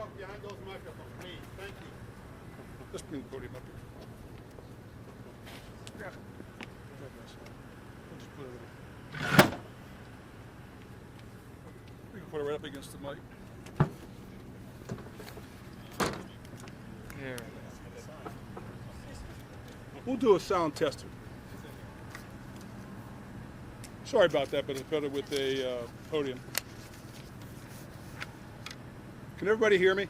talk behind those microphones, please. Thank you. Let's bring the podium up here. Yeah. We'll just put it. We can put it right up against the mic. Here. We'll do a sound tester. Sorry about that, but it's better with a podium. Can everybody hear me?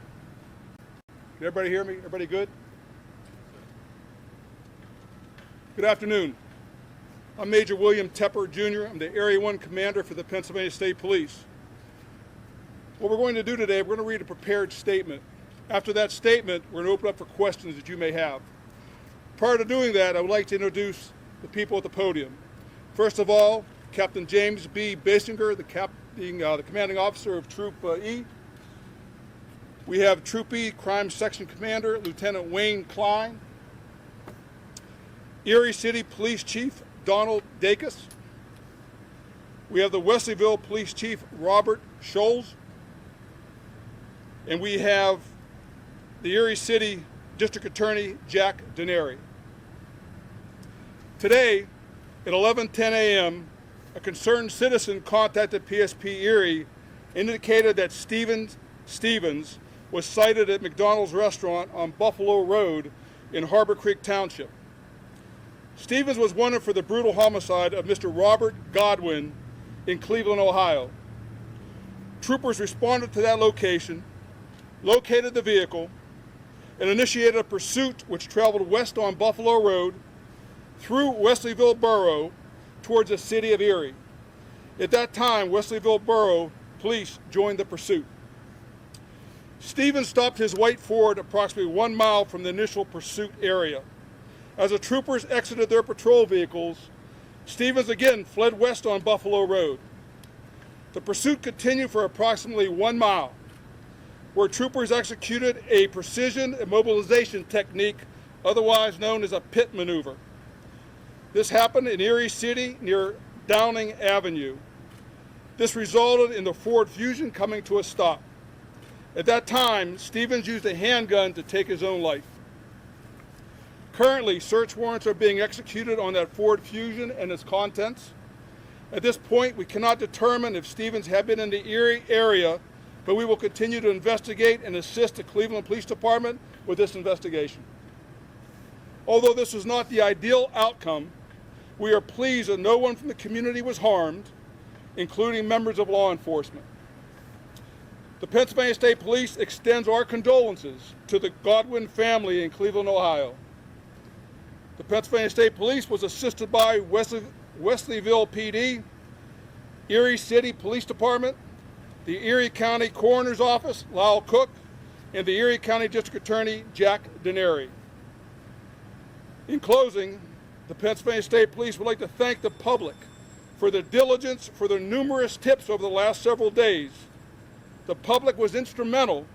Can everybody hear me? Everybody good? Good afternoon. I'm Major William Tepper, Jr. I'm the Area 1 Commander for the Pennsylvania State Police. What we're going to do today, we're going to read a prepared statement. After that statement, we're going to open up for questions that you may have. Prior to doing that, I would like to introduce the people at the podium. First of all, Captain James B. Basinger, the commanding officer of Troop E. We have Troop E Crime Section Commander, Lieutenant Wayne Klein. Erie City Police Chief, Donald Dacus. We have the Wesleyville Police Chief, Robert Scholes. And we have the Erie City District Attorney, Jack Denary. Today, at 11:10 a.m., a concerned citizen contacted PSP Erie, indicated that Stevens was sighted at McDonald's restaurant on Buffalo Road in Harbor Creek Township. Stevens was wanted for the brutal homicide of Mr. Robert Godwin in Cleveland, Ohio. Troopers responded to that location, located the vehicle, and initiated a pursuit which traveled west on Buffalo Road through Wesleyville Borough towards the city of Erie. At that time, Wesleyville Borough police joined the pursuit. Stevens stopped his white Ford approximately 1 mile from the initial pursuit area. As the troopers exited their patrol vehicles, Stevens again fled west on Buffalo Road. The pursuit continued for approximately 1 mile, where troopers executed a precision immobilization technique, otherwise known as a pit maneuver. This happened in Erie City near Downing Avenue. This resulted in the Ford Fusion coming to a stop. At that time, Stevens used a handgun to take his own life. Currently, search warrants are being executed on that Ford Fusion and its contents. At this point, we cannot determine if Stevens had been in the Erie area, but we will continue to investigate and assist the Cleveland Police Department with this investigation. Although this was not the ideal outcome, we are pleased that no one from the community was harmed, including members of law enforcement. The Pennsylvania State Police extends our condolences to the Godwin family in Cleveland, Ohio. The Pennsylvania State Police was assisted by Wesleyville PD, Erie City Police Department, the Erie County Coroner's Office, Lyle Cook, and the Erie County District Attorney, Jack Denary. In closing, the Pennsylvania State Police would like to thank the public for their diligence, for their numerous tips over the last several days. The public was instrumental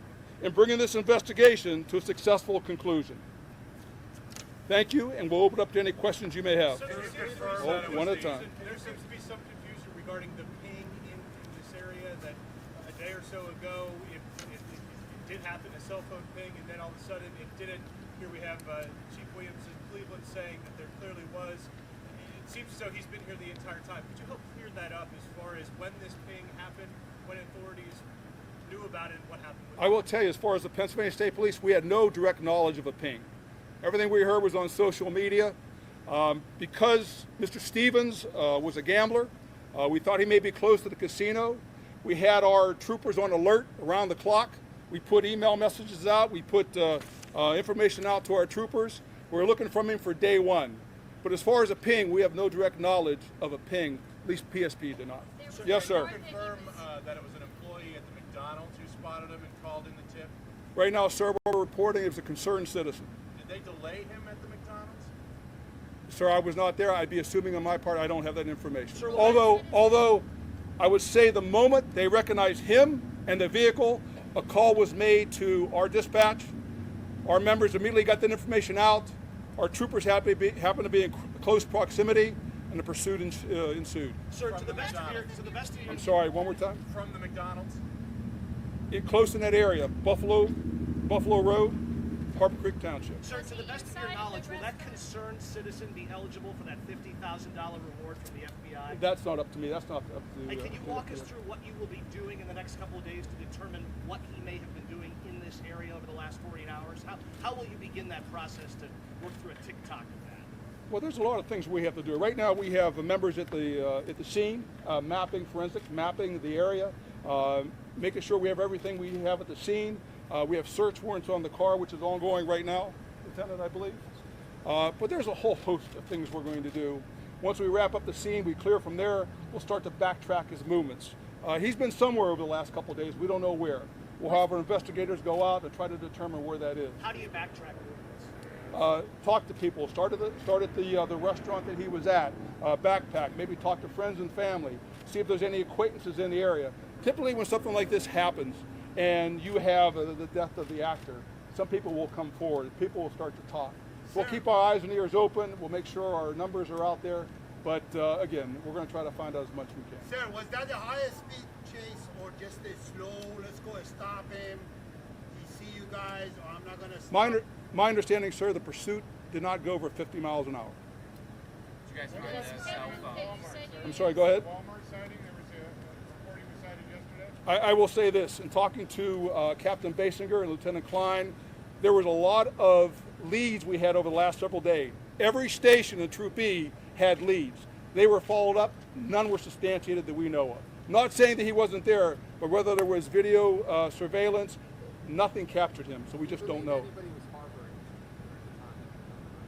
in bringing this investigation to a successful conclusion. Thank you, and we'll open up to any questions you may have. One at a time. There seems to be some confusion regarding the ping in this area that a day or so ago it did happen, a cell phone ping, and then all of a sudden it didn't. Here we have Chief Williams in Cleveland saying that there clearly was. It seems as though he's been here the entire time. Could you help clear that up as far as when this ping happened, when authorities knew about it, and what happened with it? I will tell you, as far as the Pennsylvania State Police, we had no direct knowledge of a ping. Everything we heard was on social media. Because Mr. Stevens was a gambler, we thought he may be close to the casino. We had our troopers on alert around the clock. We put email messages out. We put information out to our troopers. We were looking for him for day one. But as far as a ping, we have no direct knowledge of a ping. At least PSP did not. Yes, sir. Can you confirm that it was an employee at the McDonald's who spotted him and called in the tip? Right now, sir, we're reporting it was a concerned citizen. Did they delay him at the McDonald's? Sir, I was not there. I'd be assuming on my part I don't have that information. Sir, although I would say the moment they recognized him and the vehicle, a call was made to our dispatch. Our members immediately got that information out. Our troopers happened to be in close proximity, and the pursuit ensued. Sir, to the best of your I'm sorry, one more time? From the McDonald's? close in that area, Buffalo Road, Harbor Creek Township. Sir, to the best of your knowledge, will that concerned citizen be eligible for that $50,000 reward from the FBI? That's not up to me. That's not up to. And can you to walk the- us through what you will be doing in the next couple of days to determine what he may have been doing in this area over the last 48 hours? How will you begin that process to work through a TikTok of that? Well, there's a lot of things we have to do. Right now, we have members at the scene, mapping forensics, mapping the area, making sure we have everything we have at the scene. We have search warrants on the car, which is ongoing right now, Lieutenant, I believe. But there's a whole host of things we're going to do. Once we wrap up the scene, we clear from there, we'll start to backtrack his movements. He's been somewhere over the last couple of days. We don't know where. We'll have our investigators go out and try to determine where that is. How do you backtrack movements? Talk to people. Start at the restaurant that he was at. Backpack. Maybe talk to friends and family. See if there's any acquaintances in the area. Typically, when something like this happens, and you have the death of the actor, some people will come forward. People will start to talk. We'll keep our eyes and ears open. We'll make sure our numbers are out there. But again, we're going to try to find out as much as we can. Sir, was that the highest speed chase or just a slow, let's go and stop him? He see you guys, or I'm not going to stop? My understanding, sir, the pursuit did not go over 50 miles an hour. Did you guys find the cell phone? I'm sorry, go ahead. Walmart sighting, there was a report he was sighted yesterday. I will say this, in talking to Captain Basinger and Lieutenant Klein, there was a lot of leads we had over the last several days. Every station in Troop E had leads. They were followed up, none were substantiated that we know of. Not saying that he wasn't there, but whether there was video surveillance, nothing captured him, so we just don't know.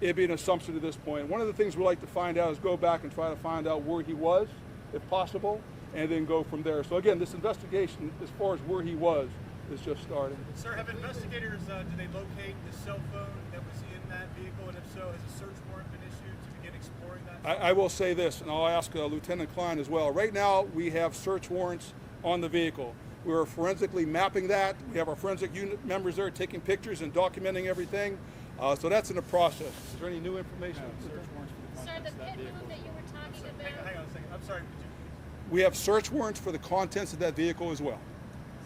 It'd be an assumption at this point. One of the things we like to find out is go back and try to find out where he was, if possible, and then go from there. So again, this investigation, as far as where he was, is just starting. Sir, have investigators, did they locate the cell phone that was in that vehicle? And if so, has a search warrant been issued to begin exploring that? I will say this, and I'll ask Lieutenant Klein as well. Right now, we have search warrants on the vehicle. We're forensically mapping that. We have our forensic unit members there taking pictures and documenting everything. So that's in the process. Is there any new information? Sir, the pit move that you were talking about, Hang on a second. I'm sorry. Would you, We have search warrants for the contents of that vehicle as well.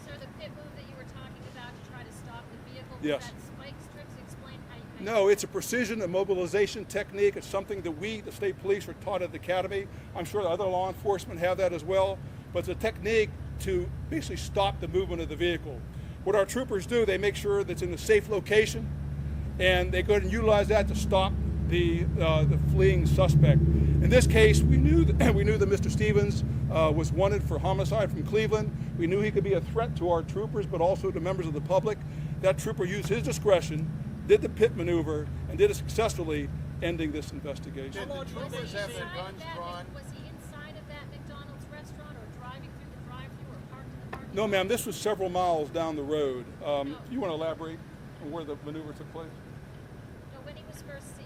sir, the pit move that you were talking about to try to stop the vehicle, Yes. was that spike strips? Explain how you make No, it's a precision immobilization technique. It's something that we, the state police, were taught at the academy. I'm sure other law enforcement have that as well. But it's a technique to basically stop the movement of the vehicle. What our troopers do, they make sure that it's in a safe location, and they go ahead and utilize that to stop the fleeing suspect. In this case, we knew that Mr. Stevens was wanted for homicide from Cleveland. We knew he could be a threat to our troopers, but also to members of the public. That trooper used his discretion, did the pit maneuver, and did it successfully, ending this investigation. Was he inside of that McDonald's restaurant, or driving through the drive-thru, or parked in the parking No, lot? ma'am, this was several miles down the road. You want to elaborate on where the maneuver took place? No, when he was first seen.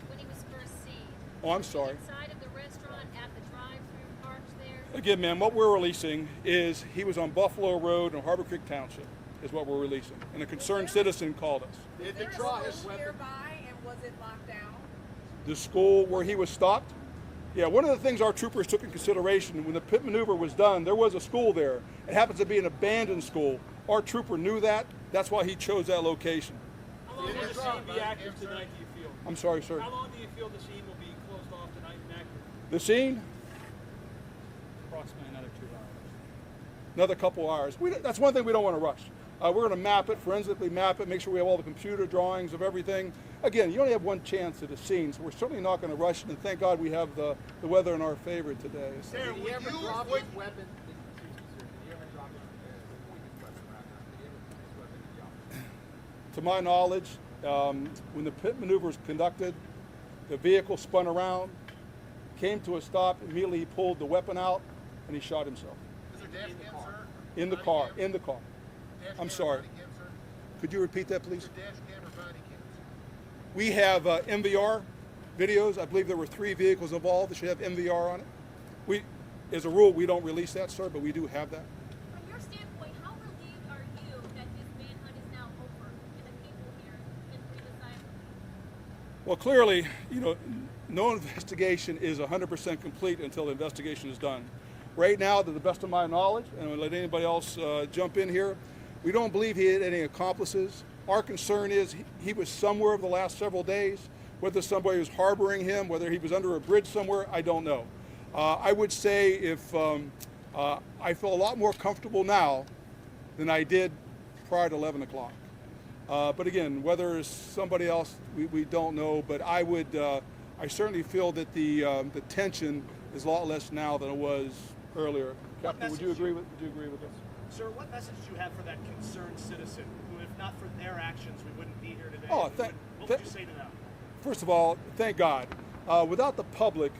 Oh, I'm Was he sorry. inside of the restaurant, at the drive-thru, parked there? Again, ma'am, what we're releasing is he was on Buffalo Road in Harbor Creek Township, is what we're releasing. And a concerned citizen called us. Did There the was truck, a school nearby, and was it locked down? The school where he was stopped? Yeah, one of the things our troopers took in consideration when the pit maneuver was done, there was a school there. It happens to be an abandoned school. Our trooper knew that. That's why he chose that location. How long will the scene be active tonight, do you feel? I'm sorry, sir. How long do you feel the scene will be closed off tonight and active? The scene, Approximately another 2 hours. another couple hours. That's one thing we don't want to rush. We're going to map it, forensically map it, make sure we have all the computer drawings of everything. Again, you only have one chance at a scene, so we're certainly not going to rush it, and thank God we have the weather in our favor today. So. Sir, Did he ever would you, drop would, his weapon? Excuse me, sir. Did he ever drop his point his weapon rather? Did he ever put his weapon in the office? To my knowledge, when the pit maneuver was conducted, the vehicle spun around, came to a stop, immediately he pulled the weapon out, and he shot himself. is there dash cam, sir? In the car, in the car. Dash I'm cam or sorry. body cam, sir? Could you repeat that, please? Is there dash cam or body cam, sir? We have MVR videos. I believe there were 3 vehicles involved that should have MVR on it. As a rule, we don't release that, sir, but we do have that. From your standpoint, how relieved are you that this manhunt is now over and the people here can breathe a sigh of relief? Well, clearly, no investigation is 100% complete until the investigation is done. Right now, to the best of my knowledge, and I'll let anybody else jump in here, We don't believe he had any accomplices. Our concern is he was somewhere over the last several days. Whether somebody was harboring him, whether he was under a bridge somewhere, I don't know. I would say if I feel a lot more comfortable now than I did prior to 11 o'clock. But again, whether it's somebody else, we don't know. But I certainly feel that the tension is a lot less now than it was earlier. Captain, would you agree with this? Sir, what message do you have for that concerned citizen who, if not for their actions, we wouldn't be here today? Oh, What would you say to them? First of all, thank God. Without the public,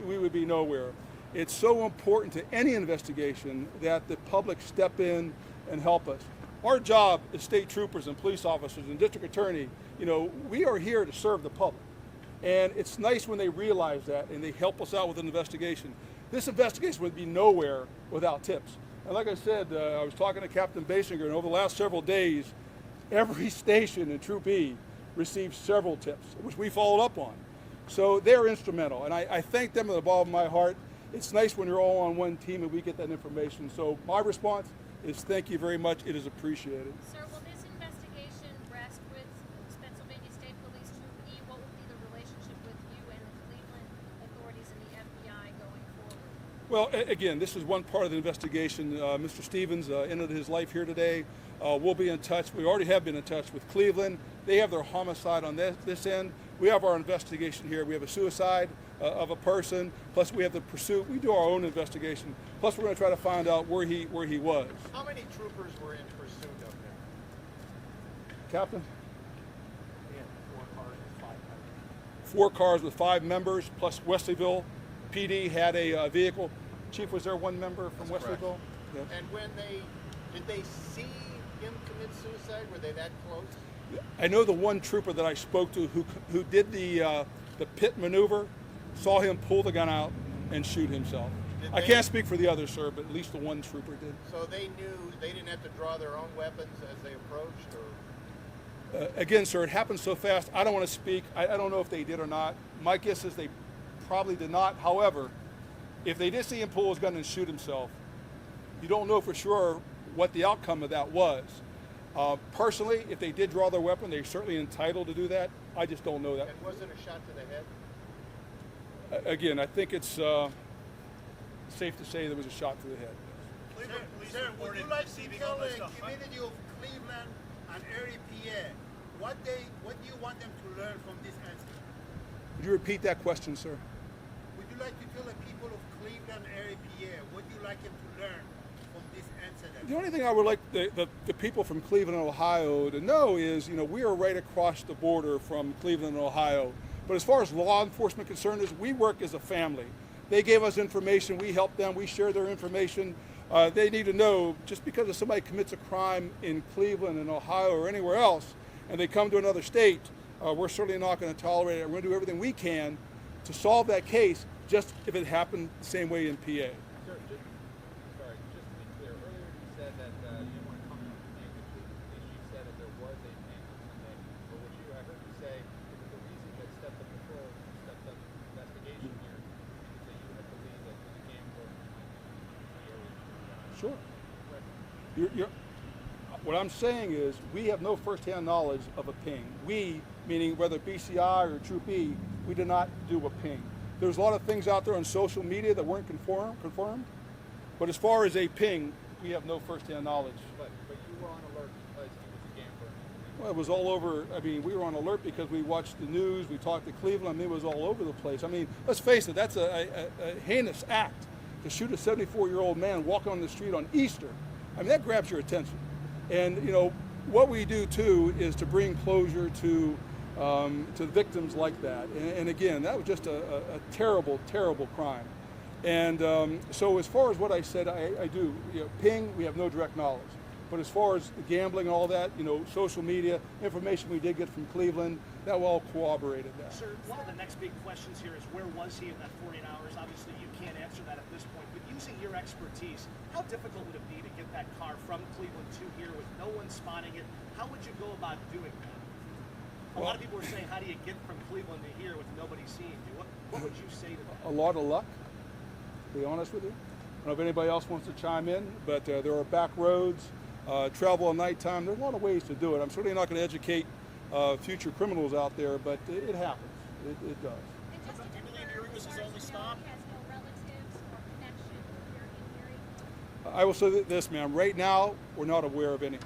we would be nowhere. It's so important to any investigation that the public step in and help us. Our job as state troopers and police officers and district attorney, we are here to serve the public. And it's nice when they realize that and they help us out with an investigation. This investigation would be nowhere without tips. And like I said, I was talking to Captain Basinger, and over the last several days, every station in Troop E received several tips, which we followed up on. So they're instrumental, and I thank them with the bottom of my heart. It's nice when you're all on one team and we get that information. So my response is thank you very much. It is appreciated. Sir, will this investigation rest with Pennsylvania State Police Troop E? What will be the relationship with you and the Cleveland authorities and the FBI going forward? Well, again, this is one part of the investigation. Mr. Stevens ended his life here today. We'll be in touch. We already have been in touch with Cleveland. They have their homicide on this end. We have our investigation here. We have a suicide of a person, plus we have the pursuit. We do our own investigation. Plus we're going to try to find out where he was. How many troopers were in pursuit of him? Captain? Yeah, 4 cars and 5 members. 4 cars with 5 members, plus Wesleyville PD had a vehicle. Chief, was there one member from That's correct. Wesleyville? Yes. And did they see him commit suicide? Were they that close? I know the one trooper that I spoke to who did the pit maneuver saw him pull the gun out and shoot himself. I can't speak for the others, sir, but at least the one trooper did. So they knew they didn't have to draw their own weapons as they approached, or? Again, sir, it happened so fast. I don't want to speak. I don't know if they did or not. My guess is they probably did not. However, if they did see him pull his gun and shoot himself, you don't know for sure what the outcome of that was. Personally, if they did draw their weapon, they're certainly entitled to do that. I just don't know that. And was it a shot to the head? Again, I think it's safe to say there was a shot to the head. Cleveland police Sir, would reported you like to receiving tell the almost community of Cleveland and Erie, PA, what do you want them to learn from this incident? Would you repeat that question, sir? Would you like to tell the people of Cleveland, Erie, PA, what do you like them to learn from this incident? The only thing I would like the people from Cleveland, Ohio to know is, we are right across the border from Cleveland, Ohio. But as far as law enforcement concerned is, we work as a family. They gave us information, we help them, we share their information. They need to know, just because if somebody commits a crime in Cleveland and Ohio or anywhere else, and they come to another state, we're certainly not going to tolerate it. We're going to do everything we can to solve that case, just if it happened the same way in PA. Sir, just to be clear, earlier you said that you didn't want to comment on the ping. The police chief said that there was a ping on Sunday. But what I heard you say is that the reason that stepped up patrol, stepped up investigation here, is that you had believed that the gambler might be in the area. Sure. What I'm saying is we have no firsthand knowledge of a ping. We, meaning whether BCI or Troop E, we did not do a ping. There's a lot of things out there on social media that weren't confirmed. But as far as a ping, we have no firsthand knowledge. But you were on alert because he was a gambler. Well, it was all over. We were on alert because we watched the news, we talked to Cleveland, it was all over the place. Let's face it, that's a heinous act to shoot a 74-year-old man walking on the street on Easter. That grabs your attention. And, what we do too is to bring closure to victims like that. And again, that was just a terrible, terrible crime. And so as far as what I said, I do, ping, we have no direct knowledge. But as far as the gambling and all that, social media, information we did get from Cleveland, that all corroborated that. Sir, one of the next big questions here is where was he in that 48 hours? Obviously, you can't answer that at this point, but using your expertise, how difficult would it be to get that car from Cleveland to here with no one spotting it? How would you go about doing that? A lot of people are saying, how do you get from Cleveland to here with nobody seeing you? What would you say to that? A lot of luck, to be honest with you. I don't know if anybody else wants to chime in, but there are back roads. travel at nighttime. There's a lot of ways to do it. I'm certainly not going to educate future criminals out there, but it happens. It does. And just to Do you believe confirm, Erie was as his far as only you stop? know, he has no relatives or connection here in Erie? I will say this, ma'am. Right now, we're not aware of any.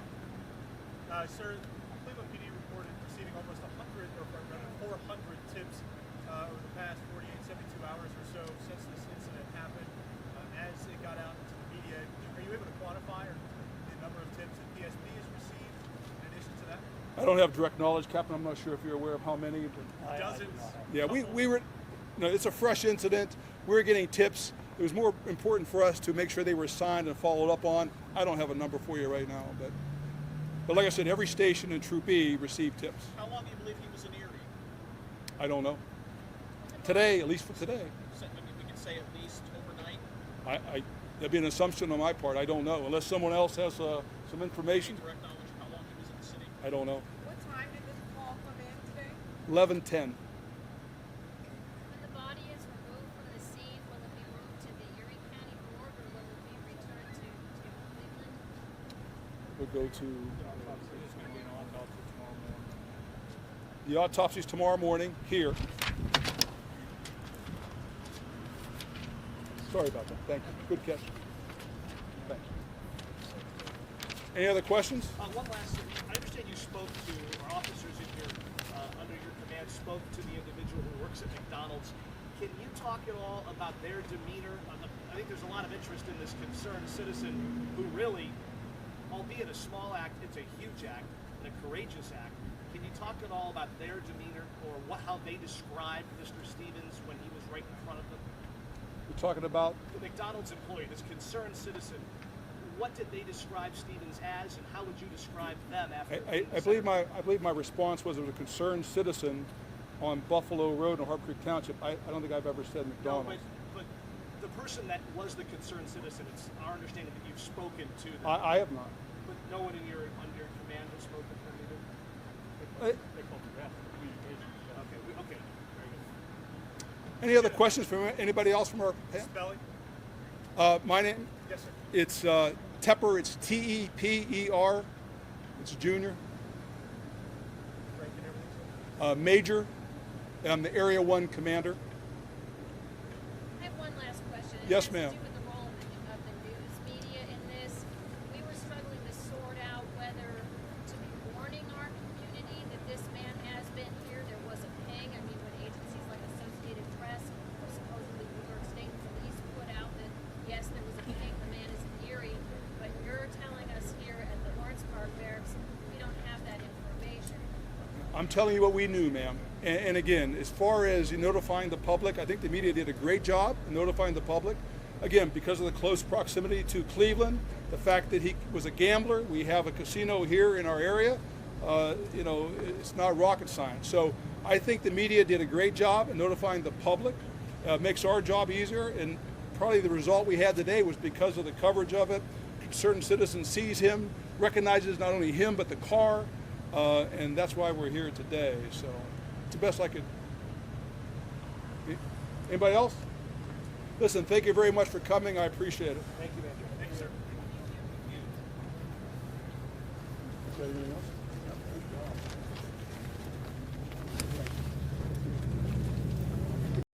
Sir, Cleveland PD reported receiving almost 100 or rather 400 tips over the past 48, 72 hours or so since this incident happened. As it got out into the media, are you able to quantify the number of tips that PSP has received in addition to that? I don't have direct knowledge, Captain. I'm not sure if you're aware of how many. But Dozens. yeah, we were. No, it's a fresh incident. We were getting tips. It was more important for us to make sure they were signed and followed up on. I don't have a number for you right now, but like I said, every station in Troop E received tips. How long do you believe he was in Erie? I don't know. Today, at least for today, So, I mean, we could say at least overnight. that'd be an assumption on my part. I don't know unless someone else has some information. Direct knowledge of how long he was in the city. I don't know. What time did this call come in today? 11:10. When the body is removed from the scene, will it be moved to the Erie County morgue or will it be returned to Cleveland? We'll go to There's going to be an autopsy tomorrow morning. the autopsies tomorrow morning here. Sorry about that. Thank you. Good catch. Thank you. Any other questions? One last thing. I understand you spoke to, or officers in your, under your command spoke to the individual who works at McDonald's. Can you talk at all about their demeanor? I think there's a lot of interest in this concerned citizen who really, albeit a small act, it's a huge act and a courageous act. Can you talk at all about their demeanor or how they described Mr. Stevens when he was right in front of them? We're talking about The McDonald's employee, this concerned citizen, what did they describe Stevens as, and how would you describe them after? I believe my response was it was a concerned citizen on Buffalo Road in Harp Creek Township. I don't think I've ever said No, McDonald's. but the person that was the concerned citizen, it's our understanding that you've spoken to them. I have not. But no one in your under your command has spoken to them either. Uh, They call it rest, communication. Okay, okay, very good. Any other questions from anybody else from our panel? Spelling? My name, Yes, sir. it's Tepper. It's Tepper. It's Junior. Rank and everything, sir? Major. I'm the Area 1 Commander. I have one last question. It Yes, has ma'am. to do with the role of the news media in this. We were struggling to sort out whether to be warning our community that this man has been here. There was a ping. I mean, when agencies like Associated Press or supposedly New York State Police put out that yes, there was a ping, the man is in Erie, but you're telling us here at the Lawrence Park Barracks we don't have that information. I'm telling you what we knew, ma'am. And again, as far as notifying the public, I think the media did a great job in notifying the public. Again, because of the close proximity to Cleveland, the fact that he was a gambler, we have a casino here in our area. It's not rocket science. So I think the media did a great job in notifying the public. Makes our job easier, and probably the result we had today was because of the coverage of it. Certain citizens sees him, recognizes not only him but the car, and that's why we're here today. So it's the best I could. Anybody else? Listen, thank you very much for coming. I appreciate it. Thank you, Andrew. Thank you, sir. Is there anything else?